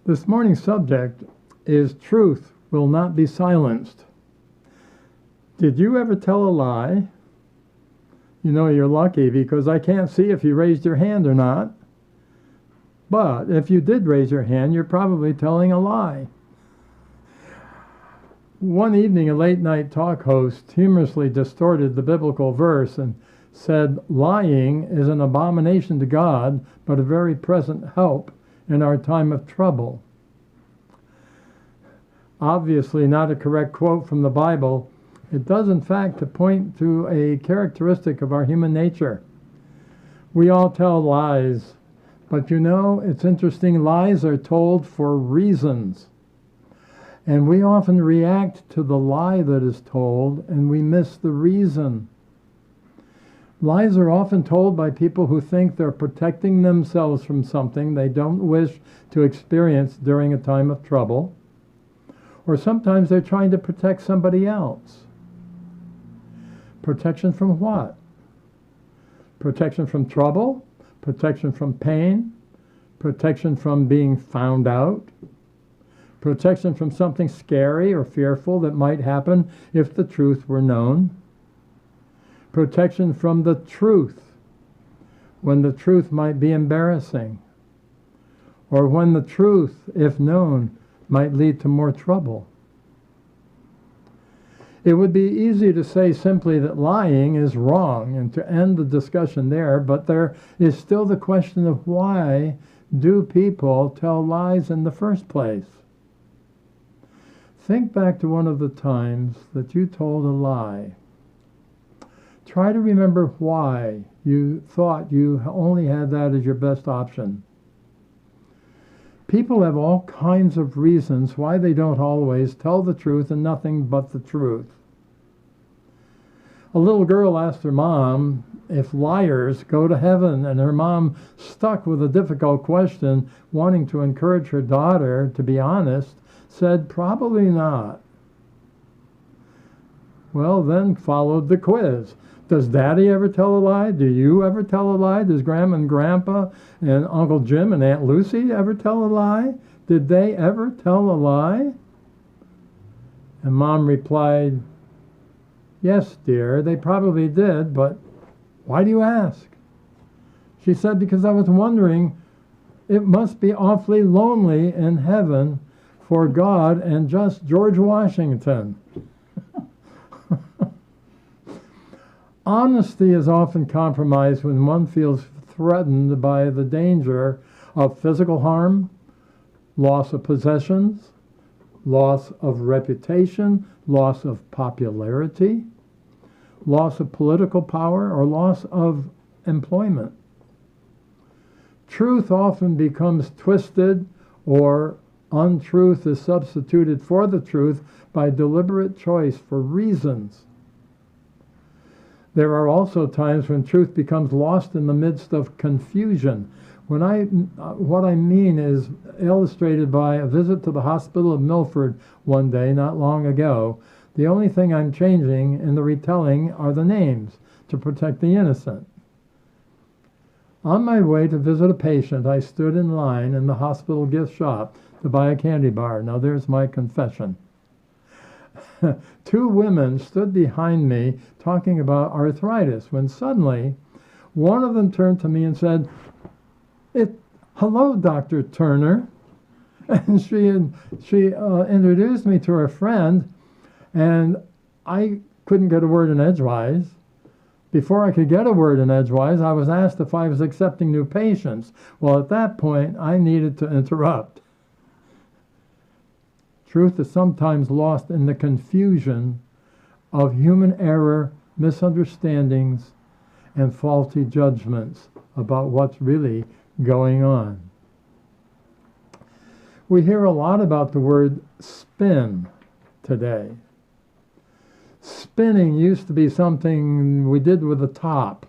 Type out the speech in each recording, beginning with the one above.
This morning's subject is truth will not be silenced. Did you ever tell a lie? You know you're lucky because I can't see if you raised your hand or not. But if you did raise your hand, you're probably telling a lie. One evening, a late-night talk host humorously distorted the biblical verse and said, lying is an abomination to God, but a very present help in our time of trouble. Obviously not a correct quote from the Bible, it does in fact point to a characteristic of our human nature. We all tell lies, but you know, it's interesting, lies are told for reasons. And we often react to the lie that is told, and we miss the reason. Lies are often told by people who think they're protecting themselves from something they don't wish to experience during a time of trouble. Or sometimes they're trying to protect somebody else. Protection from what? Protection from trouble? Protection from pain? Protection from being found out? Protection from something scary or fearful that might happen if the truth were known? Protection from the truth, when the truth might be embarrassing, or when the truth, if known, might lead to more trouble. It would be easy to say simply that lying is wrong and to end the discussion there, but there is still the question of why do people tell lies in the first place? Think back to one of the times that you told a lie. Try to remember why you thought you only had that as your best option. People have all kinds of reasons why they don't always tell the truth and nothing but the truth. A little girl asked her mom if liars go to heaven, and her mom, stuck with a difficult question, wanting to encourage her daughter to be honest, said probably not. Well, then followed the quiz. Does Daddy ever tell a lie? Do you ever tell a lie? Does Grandma and Grandpa and Uncle Jim and Aunt Lucy ever tell a lie? Did they ever tell a lie? And Mom replied, yes, dear, they probably did, but why do you ask? She said, because I was wondering, it must be awfully lonely in heaven for God and just George Washington. Honesty is often compromised when one feels threatened by the danger of physical harm, loss of possessions, loss of reputation, loss of popularity, loss of political power, or loss of employment. Truth often becomes twisted, or untruth is substituted for the truth by deliberate choice for reasons. There are also times when truth becomes lost in the midst of confusion. What I mean is illustrated by a visit to the hospital of Milford one day not long ago. The only thing I'm changing in the retelling are the names to protect the innocent. On my way to visit a patient, I stood in line in the hospital gift shop to buy a candy bar. Now there's my confession. Two women stood behind me talking about arthritis when suddenly one of them turned to me and said, hello, Dr. Turner. And she introduced me to her friend, and I couldn't get a word in edgewise. Before I could get a word in edgewise, I was asked if I was accepting new patients. Well, at that point, I needed to interrupt. Truth is sometimes lost in the confusion of human error, misunderstandings, and faulty judgments about what's really going on. We hear a lot about the word spin today. Spinning used to be something we did with a top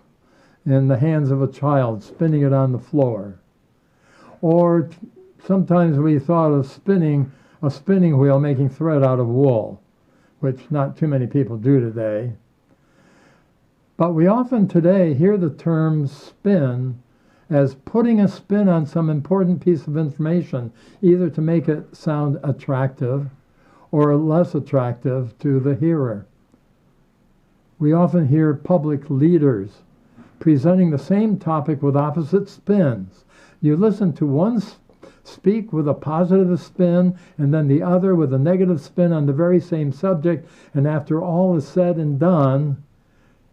in the hands of a child, spinning it on the floor. Or sometimes we thought of spinning a spinning wheel making thread out of wool, which not too many people do today. But we often today hear the term spin as putting a spin on some important piece of information, either to make it sound attractive or less attractive to the hearer. We often hear public leaders presenting the same topic with opposite spins. You listen to one speak with a positive spin and then the other with a negative spin on the very same subject, and after all is said and done,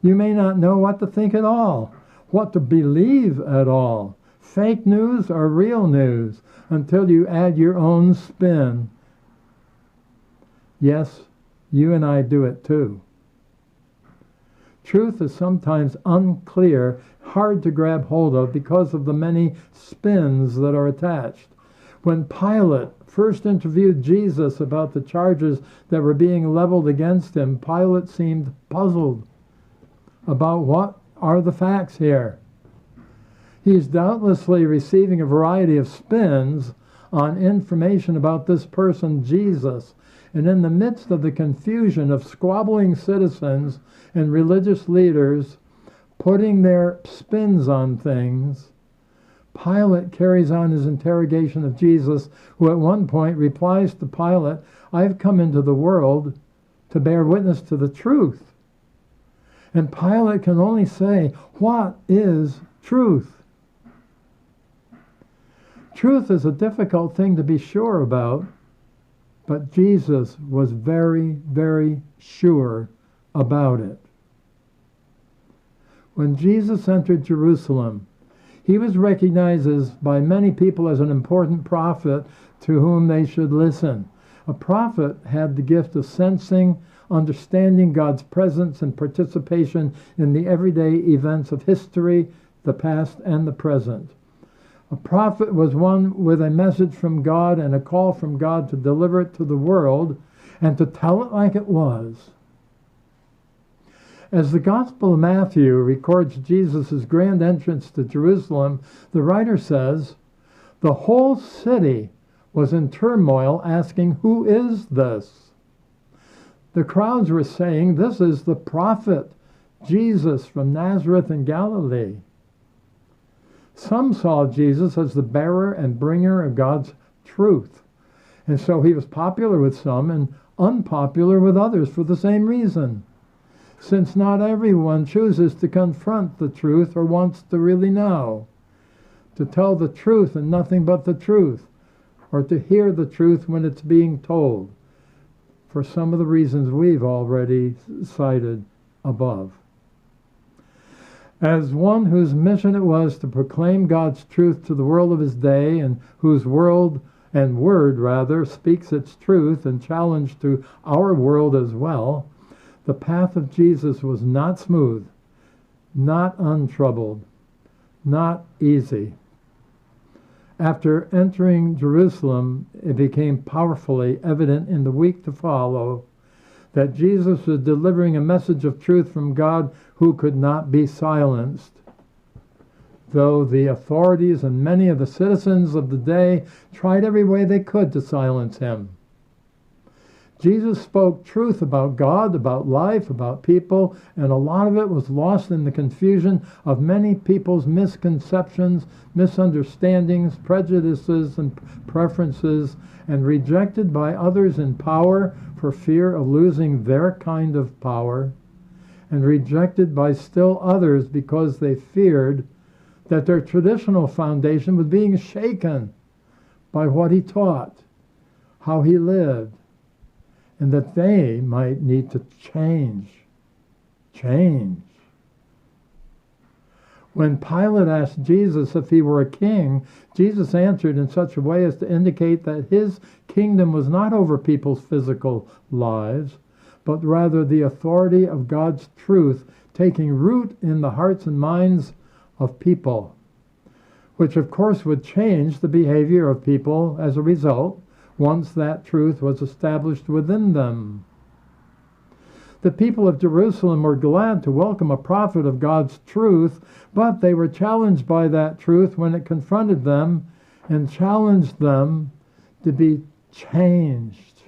you may not know what to think at all, what to believe at all, fake news or real news, until you add your own spin. Yes, you and I do it too. Truth is sometimes unclear, hard to grab hold of because of the many spins that are attached. When Pilate first interviewed Jesus about the charges that were being leveled against him, Pilate seemed puzzled about what are the facts here. He's doubtlessly receiving a variety of spins on information about this person, Jesus, and in the midst of the confusion of squabbling citizens and religious leaders putting their spins on things, Pilate carries on his interrogation of Jesus, who at one point replies to Pilate, "I've come into the world to bear witness to the truth." And Pilate can only say, "What is truth?" Truth is a difficult thing to be sure about, but Jesus was very, very sure about it. When Jesus entered Jerusalem, he was recognized by many people as an important prophet to whom they should listen. A prophet had the gift of sensing, understanding God's presence and participation in the everyday events of history, the past and the present. A prophet was one with a message from God and a call from God to deliver it to the world and to tell it like it was. As the Gospel of Matthew records Jesus' grand entrance to Jerusalem, the writer says, "The whole city was in turmoil, asking, 'Who is this?' The crowds were saying, 'This is the prophet, Jesus from Nazareth in Galilee.' Some saw Jesus as the bearer and bringer of God's truth, and so he was popular with some and unpopular with others for the same reason, since not everyone chooses to confront the truth or wants to really know, to tell the truth and nothing but the truth, or to hear the truth when it's being told, for some of the reasons we've already cited above. As one whose mission it was to proclaim God's truth to the world of his day, and whose word speaks its truth and challenge to our world as well, the path of Jesus was not smooth, not untroubled, not easy. After entering Jerusalem, it became powerfully evident in the week to follow that Jesus was delivering a message of truth from God who could not be silenced, though the authorities and many of the citizens of the day tried every way they could to silence him. Jesus spoke truth about God, about life, about people, and a lot of it was lost in the confusion of many people's misconceptions, misunderstandings, prejudices, and preferences, and rejected by others in power for fear of losing their kind of power, and rejected by still others because they feared that their traditional foundation was being shaken by what he taught, how he lived, and that they might need to change. When Pilate asked Jesus if he were a king, Jesus answered in such a way as to indicate that his kingdom was not over people's physical lives, but rather the authority of God's truth taking root in the hearts and minds of people, which of course would change the behavior of people as a result once that truth was established within them. The people of Jerusalem were glad to welcome a prophet of God's truth, but they were challenged by that truth when it confronted them and challenged them to be changed.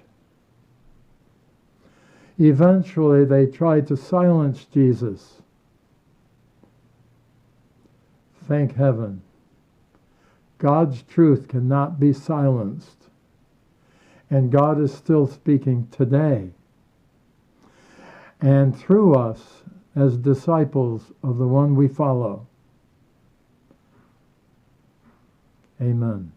Eventually, they tried to silence Jesus. Thank heaven God's truth cannot be silenced. And God is still speaking today. And through us, as disciples of the one we follow. Amen.